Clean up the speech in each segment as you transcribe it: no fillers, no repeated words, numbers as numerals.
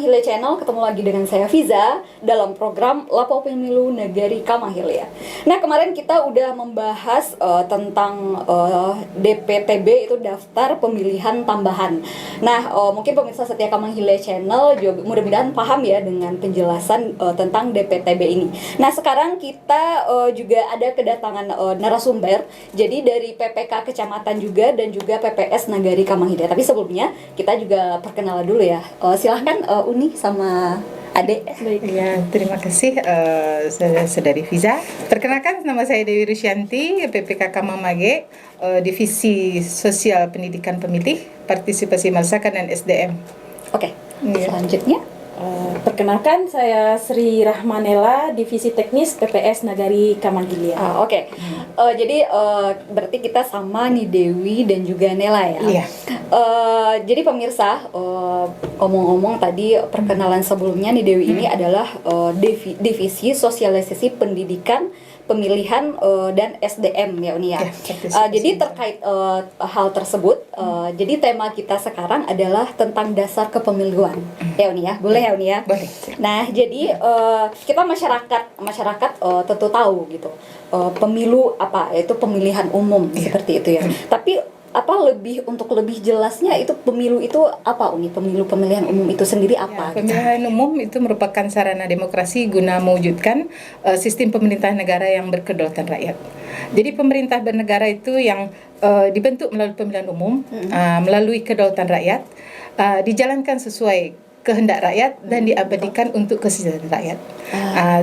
Kamahile Channel, ketemu lagi dengan saya Fiza dalam program Lapo Pemilu Negari Kamahile. Nah, kemarin kita udah membahas tentang DPTB, itu daftar pemilihan tambahan. Nah, mungkin pemirsa setia Kamahile Channel juga mudah-mudahan paham ya dengan penjelasan tentang DPTB ini. Nah, sekarang kita juga ada kedatangan narasumber, jadi dari PPK Kecamatan juga dan juga PPS Nagari Kamahile. Tapi sebelumnya kita juga perkenalan dulu ya. Silahkan Uni sama Ade. Baik, ya, terima kasih Saudari Fiza. Perkenalkan, nama saya Dewi Rusyanti, PPK Kamamage, Divisi Sosial Pendidikan Pemilih, Partisipasi Masyarakat dan SDM. Oke, selanjutnya. Perkenalkan, saya Sri Rahmanela, Divisi Teknis PPS Nagari Kamahile. Oke. Jadi berarti kita sama nih Dewi dan juga Nela ya. Iya. Jadi pemirsa, ngomong-ngomong tadi perkenalan sebelumnya nih Dewi ini adalah Divisi Sosialisasi Pendidikan Pemilihan dan SDM ya Uni ya. Jadi terkait hal tersebut, jadi tema kita sekarang adalah tentang dasar kepemiluan ya Uni ya. Boleh ya Uni ya? Boleh. Nah, jadi kita masyarakat tentu tahu gitu. Pemilu apa? Yaitu pemilihan umum seperti itu ya. Tapi untuk lebih jelasnya itu pemilu itu apa Uni? Pemilihan umum itu sendiri apa? Pemilihan umum itu merupakan sarana demokrasi guna mewujudkan sistem pemerintahan negara yang berkedaulatan rakyat. Jadi pemerintah bernegara itu yang dibentuk melalui pemilihan umum, melalui kedaulatan rakyat, dijalankan sesuai kehendak rakyat dan diabadikan untuk kesejahteraan rakyat.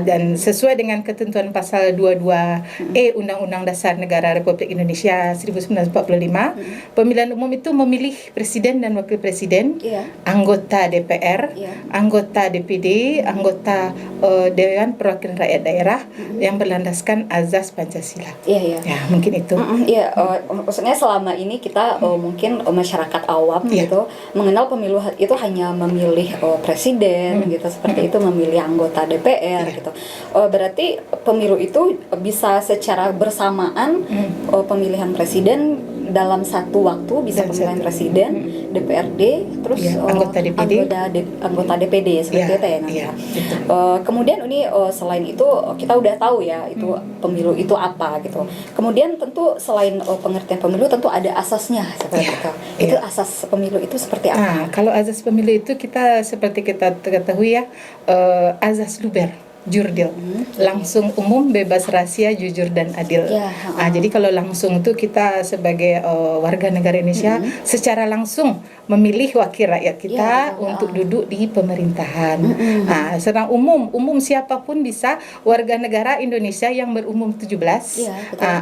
Dan sesuai dengan ketentuan pasal 22E Undang-Undang Dasar Negara Republik Indonesia 1945, pemilihan umum itu memilih presiden dan wakil presiden, anggota DPR, anggota DPD, anggota Dewan Perwakilan Rakyat Daerah yang berlandaskan azas Pancasila. Iya. Ya, mungkin itu. Maksudnya selama ini kita mungkin masyarakat awam gitu mengenal pemilu itu hanya memilih presiden gitu, seperti itu, memilih anggota DPR gitu. Berarti pemilu itu bisa secara bersamaan pemilihan presiden dalam satu waktu, bisa pemilihan presiden, DPRD, terus anggota DPD, anggota DPD seperti itu ya nanti. Kemudian ini selain itu kita udah tahu ya itu pemilu itu apa gitu. Kemudian tentu selain pengertian pemilu tentu ada asasnya seperti itu. Itu asas pemilu itu seperti apa? Kalau asas pemilu itu seperti kita ketahui ya, azas luber, jurdil, langsung, umum, bebas, rahasia, jujur dan adil. Jadi kalau langsung itu kita sebagai warga negara Indonesia secara langsung memilih wakil rakyat kita untuk duduk di pemerintahan. Sedang umum siapapun bisa, warga negara Indonesia yang berumur 17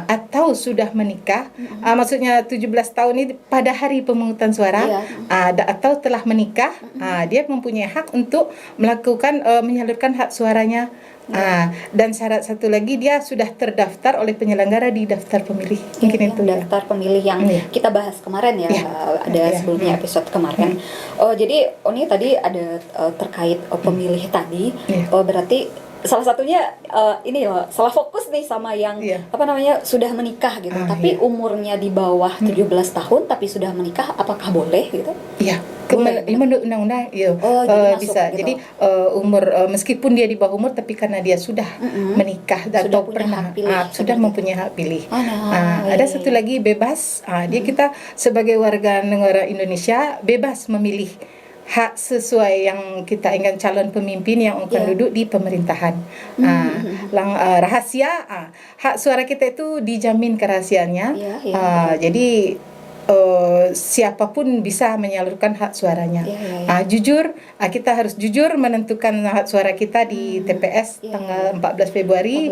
atau sudah menikah, maksudnya 17 tahun ini pada hari pemungutan suara, atau telah menikah, dia mempunyai hak untuk melakukan menyalurkan hak suaranya. Dan syarat satu lagi, dia sudah terdaftar oleh penyelenggara di daftar pemilih. Mungkin itu daftar pemilih yang kita bahas kemarin ya, ada sebelumnya episode kemarin. Jadi ini tadi ada terkait pemilih tadi. Berarti salah satunya ini loh, salah fokus nih sama yang sudah menikah gitu, tapi umurnya di bawah 17 tahun tapi sudah menikah, apakah boleh gitu? Iya. Menurut undang-undang bisa. Jadi umur meskipun dia di bawah umur, tapi karena dia sudah menikah atau pernah sudah mempunyai hak pilih. Ada satu lagi, bebas. Dia kita sebagai warga negara Indonesia bebas memilih hak sesuai yang kita ingin, calon pemimpin yang akan duduk di pemerintahan. Rahasia, hak suara kita itu dijamin kerahasiaannya. Jadi siapapun bisa menyalurkan hak suaranya. Jujur, kita harus jujur menentukan hak suara kita di TPS tanggal 14 Februari,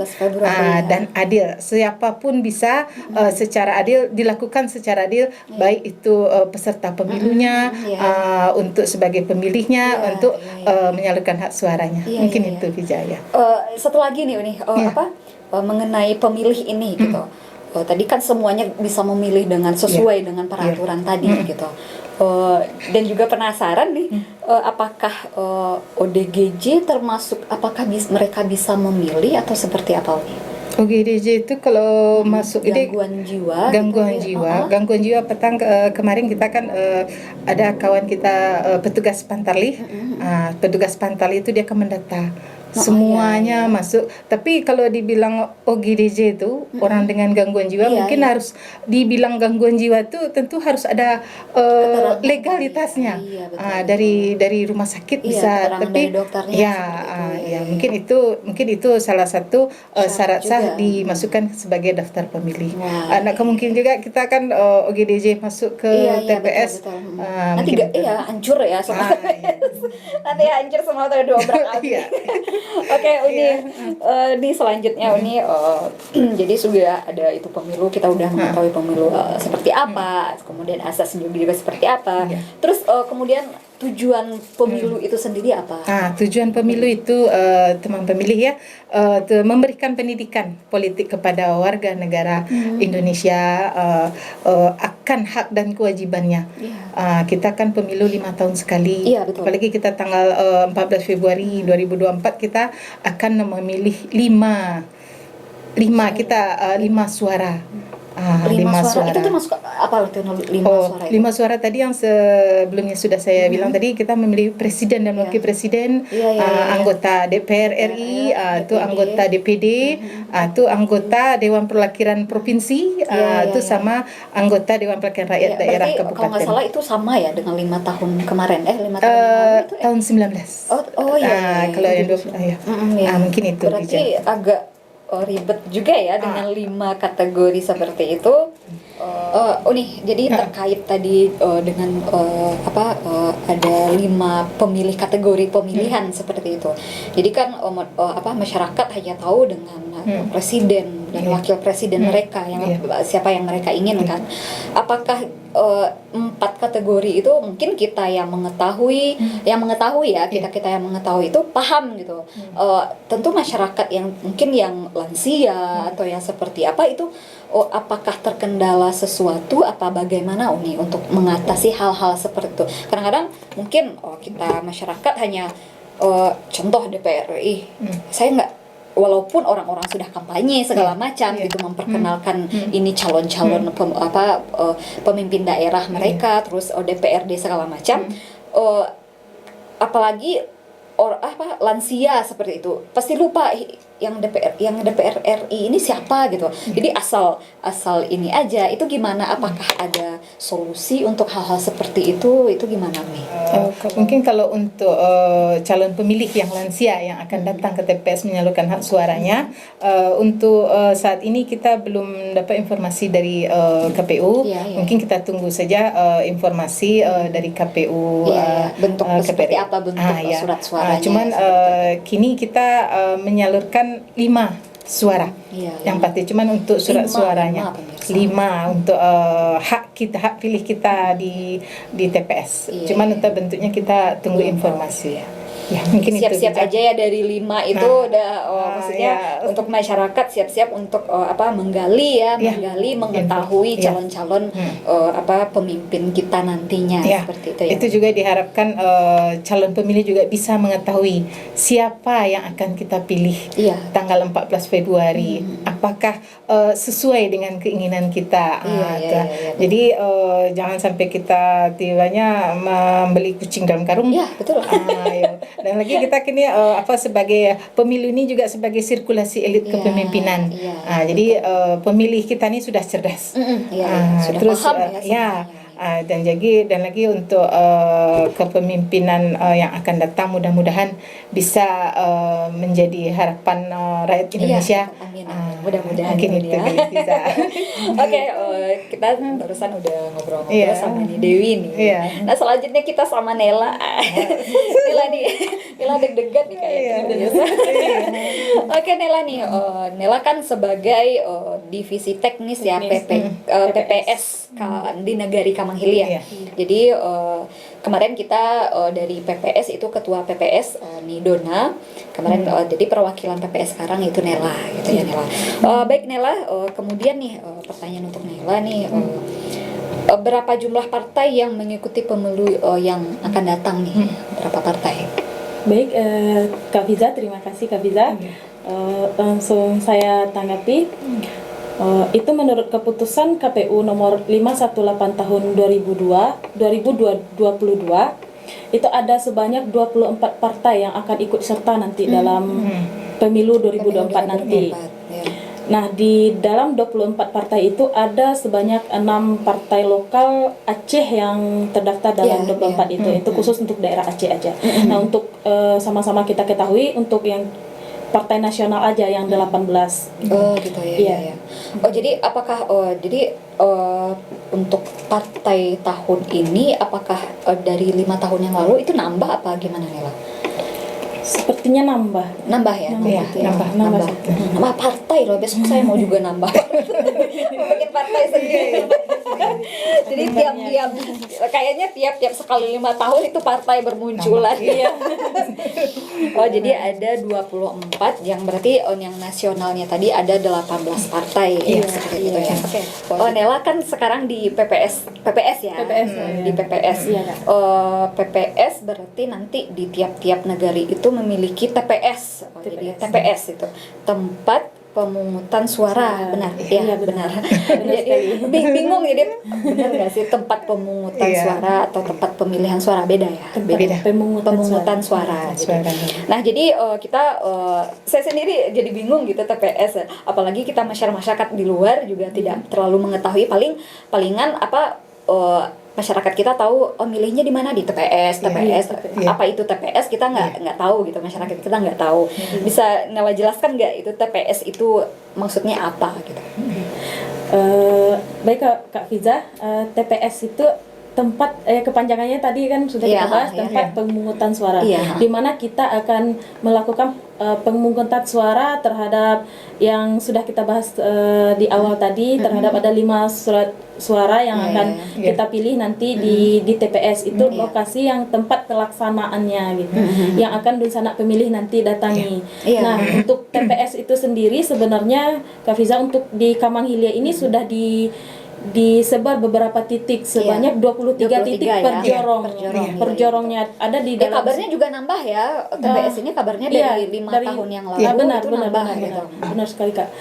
dan adil. Siapapun bisa secara adil, dilakukan secara adil, baik itu peserta pemilunya, untuk sebagai pemilihnya, untuk menyalurkan hak suaranya. Mungkin itu Vijaya. Satu lagi nih mengenai pemilih ini gitu. Tadi kan semuanya bisa memilih dengan sesuai dengan peraturan tadi gitu. Dan juga penasaran nih, apakah ODGJ termasuk, apakah mereka bisa memilih atau seperti apa? OGDJ itu kalau masuk ini Gangguan jiwa. gangguan gitu, jiwa, ya. gangguan jiwa petang kemarin kita kan ada kawan kita petugas Pantarlih. Petugas Pantarlih itu dia akan mendata semuanya masuk. Tapi kalau dibilang OGDJ itu orang dengan gangguan jiwa, mungkin harus dibilang gangguan jiwa itu tentu harus ada legalitasnya. Dari rumah sakit bisa, tapi dari dokternya ya mungkin itu salah satu syarat sah dimasukkan sebagai daftar pemilih. Nah, kemungkinan juga kita kan OGDJ masuk ke TPS. Betul. Nanti hancur ya semua. Nanti hancur semua tuh dobrak abis. Oke, ini selanjutnya ini jadi sudah ada itu pemilu, kita udah mengetahui pemilu seperti apa, kemudian asasnya juga seperti apa. Terus kemudian tujuan pemilu itu sendiri apa? Tujuan pemilu itu teman pemilih ya, memberikan pendidikan politik kepada warga negara Indonesia akan hak dan kewajibannya. Kita kan pemilu 5 tahun sekali. Apalagi kita tanggal 14 Februari 2024 kita akan memilih 5 suara. 5 suara. Itu termasuk apa itu 5 suara itu? 5 suara tadi yang sebelumnya sudah saya bilang tadi, kita memilih presiden dan wakil presiden, anggota DPR RI, itu anggota DPD, itu anggota Dewan Perwakilan Provinsi, itu sama anggota Dewan Perwakilan Rakyat Daerah Kabupaten. Kalau nggak salah itu sama ya dengan 5 tahun kemarin, 5 tahun itu tahun 19. Kalau yang 20 mungkin itu. Berarti agak ribet juga ya dengan 5 kategori seperti itu. Jadi terkait tadi dengan ada 5 pemilih kategori pemilihan seperti itu. Jadi kan masyarakat hanya tahu dengan presiden dan wakil presiden mereka yang siapa yang mereka inginkan. Apakah 4 kategori itu mungkin kita yang mengetahui kita yang mengetahui itu paham gitu. Tentu masyarakat yang mungkin yang lansia atau yang seperti apa itu apakah terkendala sesuatu bagaimana untuk mengatasi hal-hal seperti itu. Kadang-kadang mungkin kita masyarakat hanya contoh DPR RI. Saya nggak, walaupun orang-orang sudah kampanye segala macam gitu memperkenalkan ini calon-calon pemimpin daerah mereka, terus DPRD segala macam, apalagi lansia seperti itu pasti lupa yang DPR RI ini siapa gitu. Jadi asal ini aja. Itu gimana? Apakah ada solusi untuk hal-hal seperti itu? Itu gimana nih? Mungkin kalau untuk calon pemilih yang lansia yang akan datang ke TPS menyalurkan hak suaranya, untuk saat ini kita belum dapat informasi dari KPU. Mungkin kita tunggu saja informasi dari KPU. Bentuk seperti apa bentuk surat suaranya? Cuman kini kita menyalurkan 5 suara yang pasti, cuman untuk surat suaranya 5 untuk hak pilih kita di TPS. Cuman untuk bentuknya kita tunggu informasi. Mungkin siap-siap aja ya dari 5 itu udah maksudnya untuk masyarakat siap-siap untuk menggali mengetahui calon-calon pemimpin kita nantinya seperti itu ya. Itu juga diharapkan calon pemilih juga bisa mengetahui siapa yang akan kita pilih tanggal 14 Februari. Apakah sesuai dengan keinginan kita. Jadi jangan sampai kita tibanya membeli kucing dalam karung. Betul. Dan lagi kita kini sebagai pemilu ini juga sebagai sirkulasi elit kepemimpinan. Jadi pemilih kita ini sudah cerdas. Sudah terus paham dan lagi untuk kepemimpinan yang akan datang mudah-mudahan bisa menjadi harapan rakyat Indonesia. Mudah-mudahan mungkin itu bisa. Oke, kita barusan udah ngobrol-ngobrol sama Dewi nih. Nah, selanjutnya kita sama Nela. Nela deg-degan nih kayaknya. Oke, Nela nih. Nela kan sebagai divisi teknis ya PPS di Nagari Kamanghilia. Jadi kemarin kita dari PPS itu ketua PPS Nidona. Kemarin jadi perwakilan PPS sekarang itu Nela gitu ya Nela. Baik Nela, kemudian nih pertanyaan untuk Nela nih, berapa jumlah partai yang mengikuti pemilu yang akan datang nih? Berapa partai? Baik, Kak Fiza, terima kasih Kak Fiza. Langsung saya tanggapi. Itu menurut keputusan KPU nomor 518 tahun 2022 itu ada sebanyak 24 partai yang akan ikut serta nanti dalam pemilu 2024 nanti. Ya. Nah, di dalam 24 partai itu ada sebanyak 6 partai lokal Aceh yang terdaftar dalam 24 itu khusus untuk daerah Aceh aja. Nah, untuk sama-sama kita ketahui untuk yang partai nasional aja yang 18. Oh gitu ya. Iya. Ya. Oh jadi apakah untuk partai tahun ini apakah dari 5 tahun yang lalu itu nambah apa gimana Nela? Sepertinya nambah. Nambah ya? Iya, Gitu ya. nambah. Nambah partai loh, besok saya mau juga nambah. Mau bikin partai sendiri. Jadi tiap-tiap kayaknya tiap sekali 5 tahun itu partai bermunculan. Iya. Oh jadi ada 24 yang berarti yang nasionalnya tadi ada 18 partai ya seperti itu ya. Oke. Oh Nela kan sekarang di PPS ya. PPS, Di PPS. Iya, Kak. PPS berarti nanti di tiap-tiap negari itu memiliki TPS. Oh, jadi TPS itu tempat pemungutan suara, benar? Iya, benar. Benar Jadi bingung jadi benar nggak sih tempat pemungutan Iya. suara atau tempat pemilihan suara beda ya? Tempat Pemungutan suara. Jadi. Nah jadi saya sendiri jadi bingung gitu TPS. Apalagi kita masyarakat di luar juga tidak terlalu mengetahui. Palingan masyarakat kita tahu milihnya di mana di TPS. Iya. Apa itu TPS kita nggak tahu gitu, masyarakat kita nggak tahu. Bisa Nela jelaskan nggak itu TPS itu maksudnya apa gitu? Baik Kak Fiza, TPS itu tempat kepanjangannya tadi kan sudah kita bahas, tempat pemungutan suara, di mana kita akan melakukan pemungutan suara terhadap yang sudah kita bahas di awal tadi, terhadap ada 5 surat suara yang akan kita pilih nanti di TPS itu lokasi yang tempat pelaksanaannya gitu, yang akan sanak pemilih nanti datangi. Nah, untuk TPS itu sendiri sebenarnya Kak Fiza untuk di Kamanghilia ini sudah disebar beberapa titik sebanyak 23 titik per jorong. Per jorongnya ada di dalam. Kabarnya juga nambah ya. TPS ini kabarnya dari 5 tahun yang lalu benar, itu benar, nambah benar, gitu. Benar sekali Kak.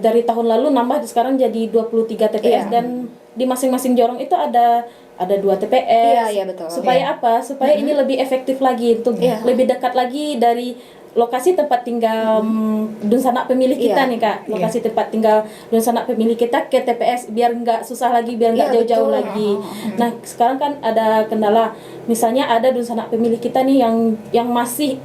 Dari tahun lalu nambah sekarang jadi 23 TPS dan di masing-masing jorong itu ada 2 TPS. Iya, betul. Supaya apa? Supaya ini lebih efektif lagi untuk lebih dekat lagi dari lokasi tempat tinggal sanak pemilih kita nih Kak, lokasi tempat tinggal sanak pemilih kita ke TPS biar nggak susah lagi, biar nggak jauh-jauh lagi. Nah sekarang kan ada kendala, misalnya ada sanak pemilih kita nih yang masih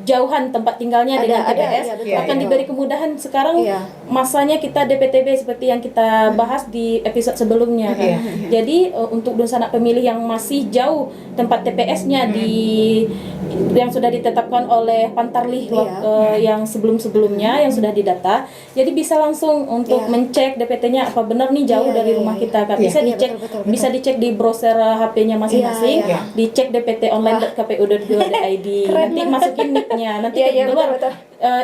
jauhan tempat tinggalnya dengan TPS, akan diberi kemudahan sekarang masanya kita DPTB seperti yang kita bahas di episode sebelumnya kan. Jadi untuk sanak pemilih yang masih jauh tempat TPS-nya yang sudah ditetapkan oleh Pantarlih yang sebelum-sebelumnya yang sudah didata, jadi bisa langsung untuk mencek DPT-nya apa benar nih jauh dari rumah kita kan. Bisa dicek, bisa dicek di browser HP-nya masing-masing, dicek dpt.online.kpu.go.id, nanti masukin nick-nya, nanti keluar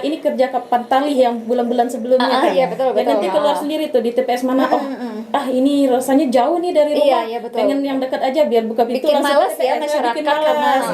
ini kerja ke Pantarlih yang bulan-bulan sebelumnya kan. Betul. Nanti keluar sendiri tuh di TPS mana, ini rasanya jauh nih dari rumah, pengen yang dekat aja biar buka pintu bikin langsung malas TPS, masyarakat bikin malas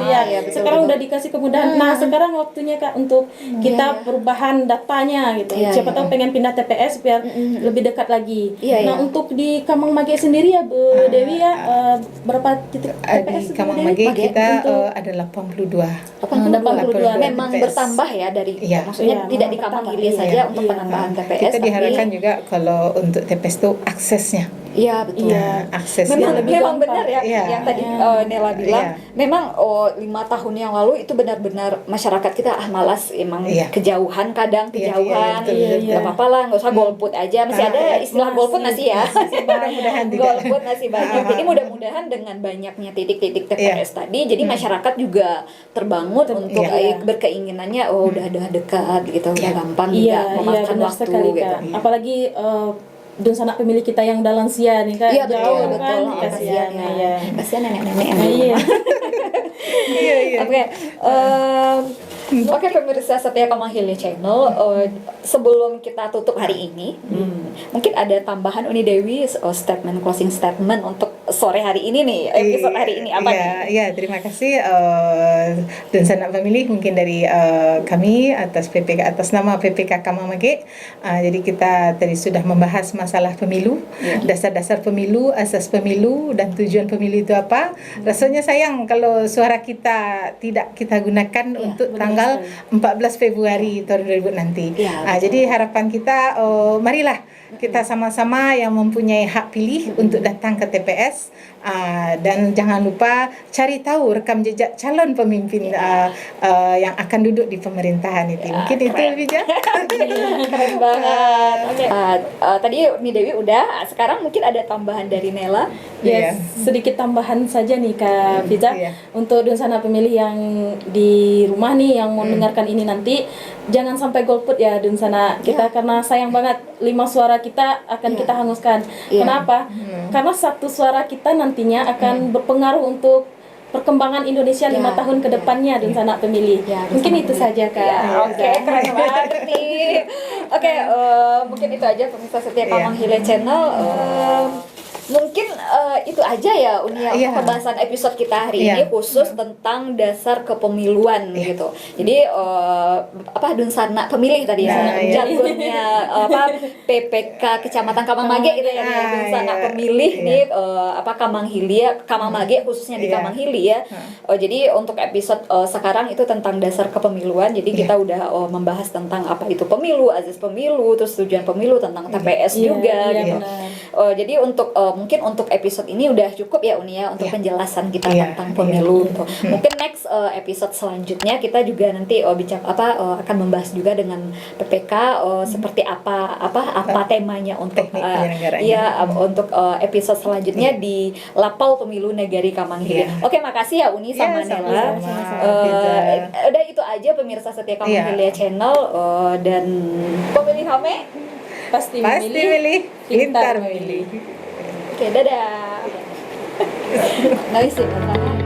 sekarang udah dikasih kemudahan. Nah sekarang waktunya Kak untuk kita perubahan datanya gitu. Siapa tahu pengen pindah TPS biar lebih dekat lagi. Nah untuk di Kamang Mage sendiri ya Bu Dewi ya, berapa titik TPS di Kamang Mage kita ada 82. 82 memang TPS. Bertambah ya dari maksudnya tidak di Kamanghilia saja untuk penambahan TPS. Kita diharapkan juga kalau untuk TPS itu aksesnya. Iya betul. Aksesnya memang benar ya yang tadi Nela bilang. Memang 5 tahun yang lalu itu benar-benar masyarakat kita malas emang kejauhan kadang kejauhan. Gak apa-apa lah, nggak usah golput aja. Masih ada istilah golput masih ya. Mudah-mudahan golput masih banyak. Jadi mudah-mudahan dengan banyaknya titik-titik TPS tadi, jadi masyarakat juga terbangun untuk berkeinginannya udah dekat gitu, udah gampang juga memakan waktu gitu. Apalagi sanak pemilih kita yang udah lansia nih Kak, jauh kan, kasihan kasihan nenek-nenek Oke pemirsa setia Kamanghilia Channel, sebelum kita tutup hari ini mungkin ada tambahan Uni Dewi closing statement untuk sore hari ini nih, episode hari ini apa nih? Iya, terima kasih dan sanak pemilih mungkin dari kami atas nama PPK Kamamage. Jadi kita tadi sudah membahas masalah pemilu, dasar-dasar pemilu, asas pemilu dan tujuan pemilu itu apa. Rasanya sayang kalau suara kita tidak kita gunakan untuk tanggal 14 Februari tahun 2000 nanti. Jadi harapan kita marilah kita sama-sama yang mempunyai hak pilih untuk datang ke TPS. Dan jangan lupa cari tahu rekam jejak calon pemimpin yang akan duduk di pemerintahan itu. Mungkin itu Bija. Keren banget. Tadi Uni Dewi udah, sekarang mungkin ada tambahan dari Nela. Sedikit tambahan saja nih Kak Fiza. Untuk Dunsana pemilih yang di rumah nih yang mau dengarkan ini nanti, jangan sampai golput ya Dunsana kita, karena sayang banget 5 suara kita akan kita hanguskan. Kenapa? Karena satu suara kita nantinya akan berpengaruh untuk perkembangan Indonesia 5 tahun ke depannya Dunsana pemilih. Mungkin itu saja Kak. Oke, keren banget nih. Oke, mungkin itu aja pemirsa setia Kamanghile Channel. Mungkin itu aja ya Uni pembahasan episode kita hari ini khusus tentang dasar kepemiluan gitu. Jadi Dunsana pemilih tadi jargonnya PPK Kecamatan Kamamage gitu ya, Dunsana pemilih nih Kamamage khususnya di Kamanghili ya. Jadi untuk episode sekarang itu tentang dasar kepemiluan. Jadi kita udah membahas tentang apa itu pemilu, azas pemilu, terus tujuan pemilu, tentang TPS juga gitu. Jadi untuk mungkin untuk episode ini udah cukup ya Uni ya untuk penjelasan kita tentang pemilu gitu. Mungkin next episode selanjutnya kita juga nanti akan membahas juga dengan PPK seperti apa temanya untuk untuk episode selanjutnya di Lapau Pemilu Negari Kamanghile. Oke, makasih ya Uni sama Nela. Udah itu aja pemirsa setia Kamanghile Channel dan pemilih kami pasti memilih, pintar memilih. Oke, dadah. Nice ya.